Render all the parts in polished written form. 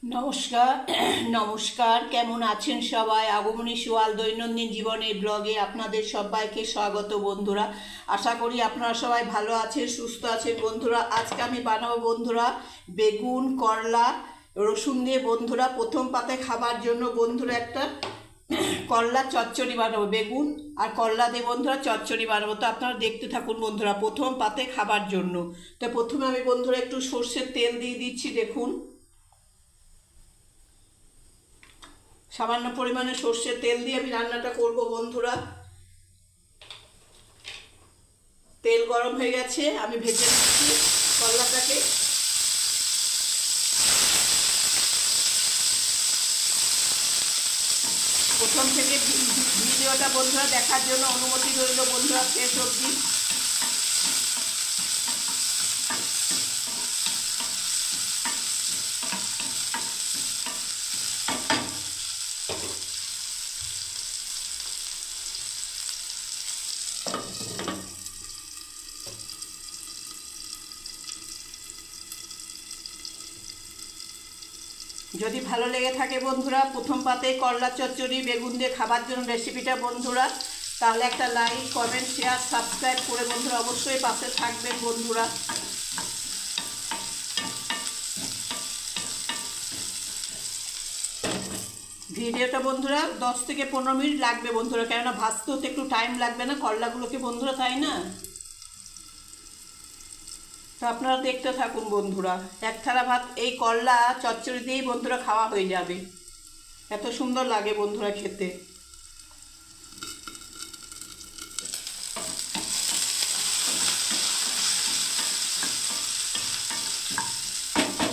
নমস্কার। নমস্কার, কেমন আছেন সবাই? আগমনী সোয়াল দৈনন্দিন জীবনের ব্লগে আপনাদের সবাইকে স্বাগত বন্ধুরা। আশা করি আপনারা সবাই ভালো আছেন, সুস্থ আছেন বন্ধুরা। আজকে আমি বানাবো বন্ধুরা বেগুন, করলা, রসুন দিয়ে বন্ধুরা প্রথম পাতে খাবার জন্য বন্ধুরা একটা করলা চচ্চড়ি বানাবো। বেগুন আর করলা দিয়ে বন্ধুরা চচ্চড়ি বানাবো। তো আপনারা দেখতে থাকুন বন্ধুরা প্রথম পাতে খাবার জন্য। তো প্রথমে আমি বন্ধুরা একটু সর্ষের তেল দিয়ে দিচ্ছি। দেখুন, সামান্য পরিমাণে সর্ষের তেল দিয়ে আমি রান্নাটা করব বন্ধুরা। তেল গরম হয়ে গেছে, আমি ভেজে নিচ্ছি করলাটাকে। প্রথম থেকে ভিডিওটা বন্ধুরা দেখার জন্য অনুমতি রইল বন্ধুরা শেষ অবধি। যদি ভালো লেগে থাকে বন্ধুরা প্রথম পাতে করলা চচ্চড়ি বেগুন দিয়ে খাবার জন্য রেসিপিটা বন্ধুরা, তাহলে একটা লাইক, কমেন্ট, শেয়ার, সাবস্ক্রাইব করে বন্ধুরা অবশ্যই পাশে থাকবেন বন্ধুরা। ভিডিওটা বন্ধুরা 10 থেকে 15 মিনিট লাগবে বন্ধুরা, কেননা ভাজতেও তো একটু টাইম লাগবে না করলাগুলোকে বন্ধুরা, তাই না? তো আপনারা দেখতে থাকুন বন্ধুরা। এক থালা ভাত এই করলা চচ্চড়ি দিয়েই বন্ধুরা খাওয়া হয়ে যাবে। এত সুন্দর লাগে বন্ধুরা খেতে।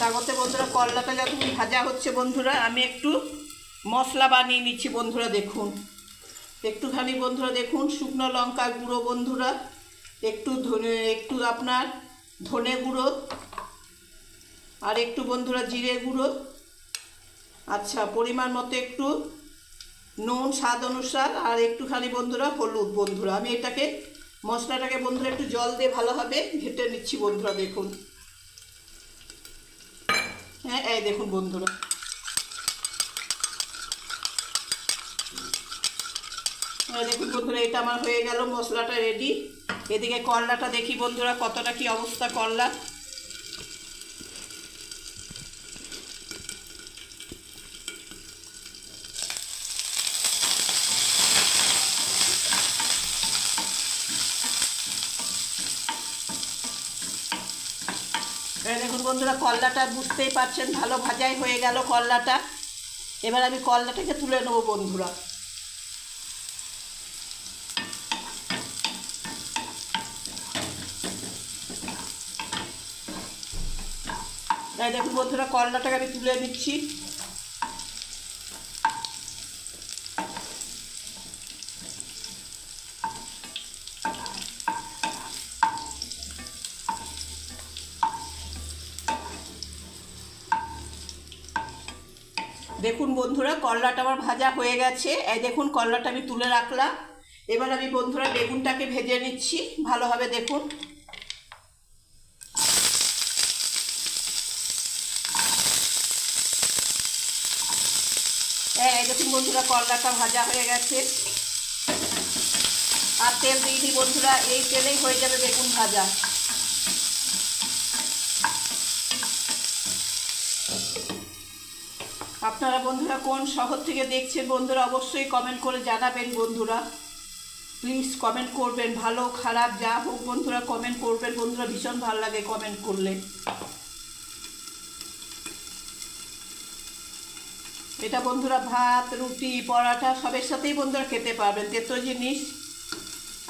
তাগতে বন্ধুরা করলাটা যখন ভাজা হচ্ছে বন্ধুরা, আমি একটু মশলা বানিয়ে নিচ্ছি বন্ধুরা। দেখুন একটুখানি বন্ধুরা, দেখুন শুকনো লঙ্কা গুঁড়ো বন্ধুরা, একটু আপনার ধনে গুঁড়ো, আর একটু বন্ধুরা জিরে গুঁড়ো, আচ্ছা পরিমাণ মতো একটু নুন স্বাদ অনুসার, আর একটুখানি বন্ধুরা হলুদ বন্ধুরা। আমি এটাকে মশলাটাকে বন্ধুরা একটু জল দিয়ে ভালোভাবে ঘেটে নিচ্ছি বন্ধুরা। দেখুন, হ্যাঁ এই দেখুন বন্ধুরা, দেখুন বন্ধুরা এটা আমার হয়ে গেল, মশলাটা রেডি। এদিকে করলাটা দেখি বন্ধুরা কতটা কি অবস্থা করলা। দেখুন বন্ধুরা করলাটা বুঝতেই পারছেন ভালো ভাজাই হয়ে গেল করলাটা। এবার আমি করলাটাকে তুলে নেবো বন্ধুরা। তাই দেখুন বন্ধুরা করলাটাকে আমি তুলে নিচ্ছি। দেখুন বন্ধুরা করলাটা আমার ভাজা হয়ে গেছে। এই দেখুন করলাটা আমি তুলে রাখলাম। এবার আমি বন্ধুরা বেগুনটাকে ভেজে নিচ্ছি ভালোভাবে। দেখুন এই দেখুন বন্ধুরা করলাটা ভাজা হয়ে গেছে। আর তেল দিয়ে দিই বন্ধুরা, এই তেলেই হয়ে যাবে বেগুন ভাজা। আপনারা বন্ধুরা কোন শহর থেকে দেখছেন বন্ধুরা অবশ্যই কমেন্ট করে জানাবেন বন্ধুরা। প্লিজ কমেন্ট করবেন, ভালো খারাপ যা হোক বন্ধুরা কমেন্ট করবেন বন্ধুরা, ভীষণ ভালো লাগে কমেন্ট করলে। এটা বন্ধুরা ভাত, রুটি, পরাঠা সবের সাথেই বন্ধুরা খেতে পারবেন। তেতো জিনিস,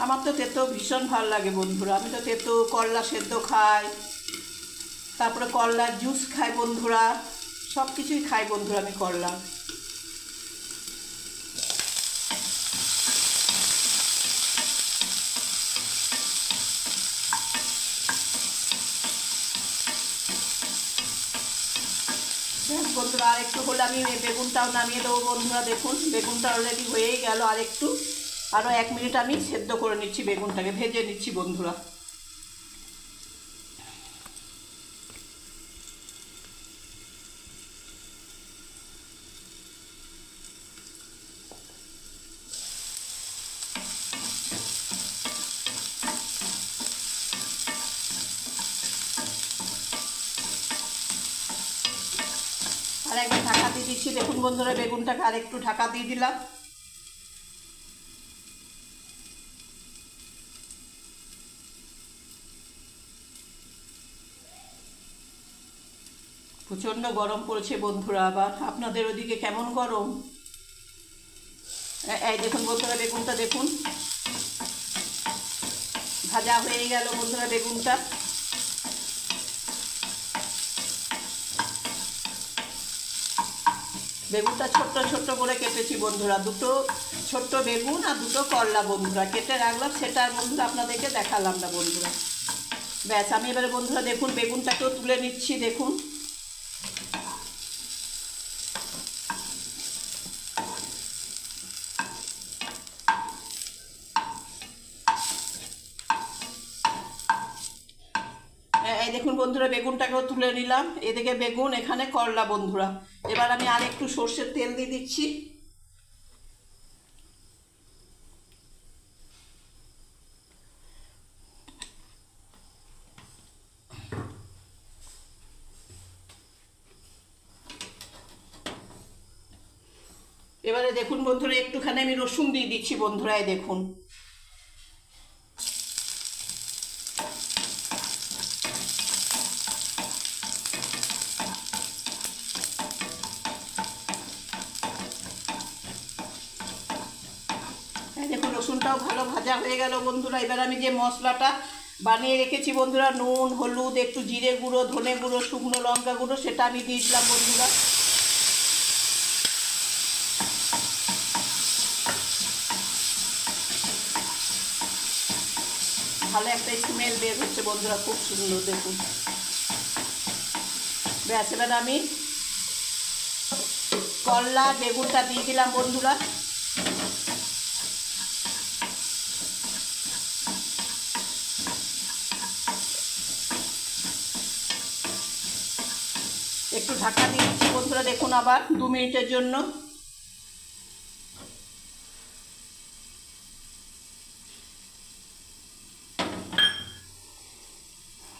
আমার তো তেতো ভীষণ ভালো লাগে বন্ধুরা। আমি তো তেতো করলা সেদ্ধ খাই, তারপরে করলার জুস খাই বন্ধুরা, সব কিছুই খাই বন্ধুরা আমি করলা। বন্ধুরা আর একটু হলে আমি বেগুনটাও নামিয়ে দেবো বন্ধুরা। দেখুন বেগুনটা অলরেডি হয়েই গেল, আরও 1 মিনিট আমি সেদ্ধ করে নিচ্ছি, বেগুনটাকে ভেজে নিচ্ছি বন্ধুরা। আর একবার ঢাকা দিয়ে দিচ্ছি। দেখুন বন্ধুরা, বেগুনটাকে আর একটু ঢাকা দিয়ে দিলাম। প্রচণ্ড গরম পড়েছে বন্ধুরা। আবার আপনাদের ওদিকে কেমন গরম? এই দেখুন বন্ধুরা, বেগুনটা দেখুন ভাজা হয়ে গেল বন্ধুরা। বেগুনটা ছোট্ট ছোট্ট করে কেটেছি বন্ধুরা। দুটো ছোট্ট বেগুন আর দুটো করলা বন্ধুরা কেটে রাখলাম, সেটা আর বন্ধুরা আপনাদেরকে দেখালাম না বন্ধুরা। ব্যাস, আমি এবারে বন্ধুরা দেখুন বেগুনটাকেও তুলে নিচ্ছি। দেখুন এই দেখুন বন্ধুরা, বেগুনটাকেও তুলে নিলাম। এদিকে বেগুন, এখানে করলা বন্ধুরা। এবার আমি আর একটু সর্ষের তেল দিয়ে দিচ্ছি। এবারে দেখুন বন্ধুরা, একটুখানি আমি রসুন দিয়ে দিচ্ছি বন্ধুরা। এই দেখুন দেখুন রসুনটাও ভালো ভাজা হয়ে গেল বন্ধুরা। এবার আমি যে মশলাটা বানিয়ে রেখেছি বন্ধুরা, নুন, হলুদ, একটু জিরে গুঁড়ো, ধনে গুঁড়ো, শুকনো লঙ্কা গুঁড়ো, সেটা আমি দিয়ে দিলাম বন্ধুরা। ভালো একটা স্মেল বের হচ্ছে বন্ধুরা, খুব সুন্দর। দেখুন ব্যাস, এবার আমি করলা বেগুনটা দিয়ে দিলাম বন্ধুরা। একটু ঢাকা দিয়ে দিচ্ছি বন্ধুরা। দেখুন আবার 2 মিনিটের জন্য।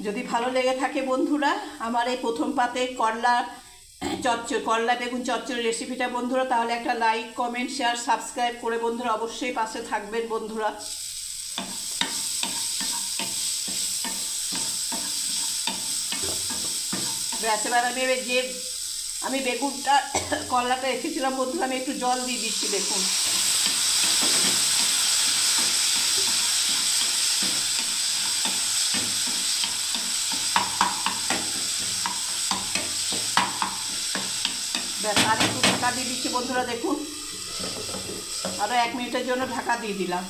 যদি ভালো লেগে থাকে বন্ধুরা আমার এই প্রথম পাতে করলা বেগুন চচ্চড়ি রেসিপিটা বন্ধুরা, তাহলে একটা লাইক, কমেন্ট, শেয়ার, সাবস্ক্রাইব করে বন্ধুরা অবশ্যই পাশে থাকবেন বন্ধুরা। ব্যাস, এবার আমি বেগুনটা করলাটা রেখেছিলাম বন্ধুরা, আমি একটু জল দিয়ে দিচ্ছি। দেখুন ব্যাস, আর একটু ঢাকা দিয়ে দিচ্ছি বন্ধুরা। দেখুন আরও 1 মিনিটের জন্য ঢাকা দিয়ে দিলাম।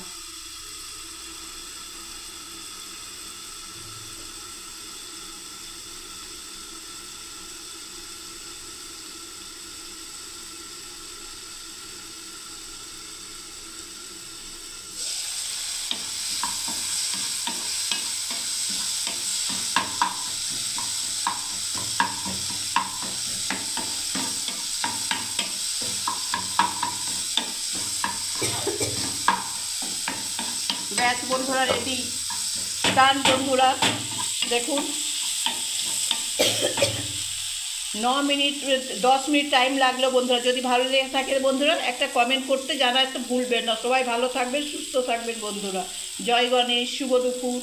ব্যাস বন্ধুরা, রেডি, ডান বন্ধুরা। দেখুন 9 মিনিট 10 মিনিট টাইম লাগলো বন্ধুরা। যদি ভালো লেগে থাকে বন্ধুরা একটা কমেন্ট করতে জানাতে ভুলবেন না। সবাই ভালো থাকবেন, সুস্থ থাকবেন বন্ধুরা। জয় গণেশ, শুভ দুপুর।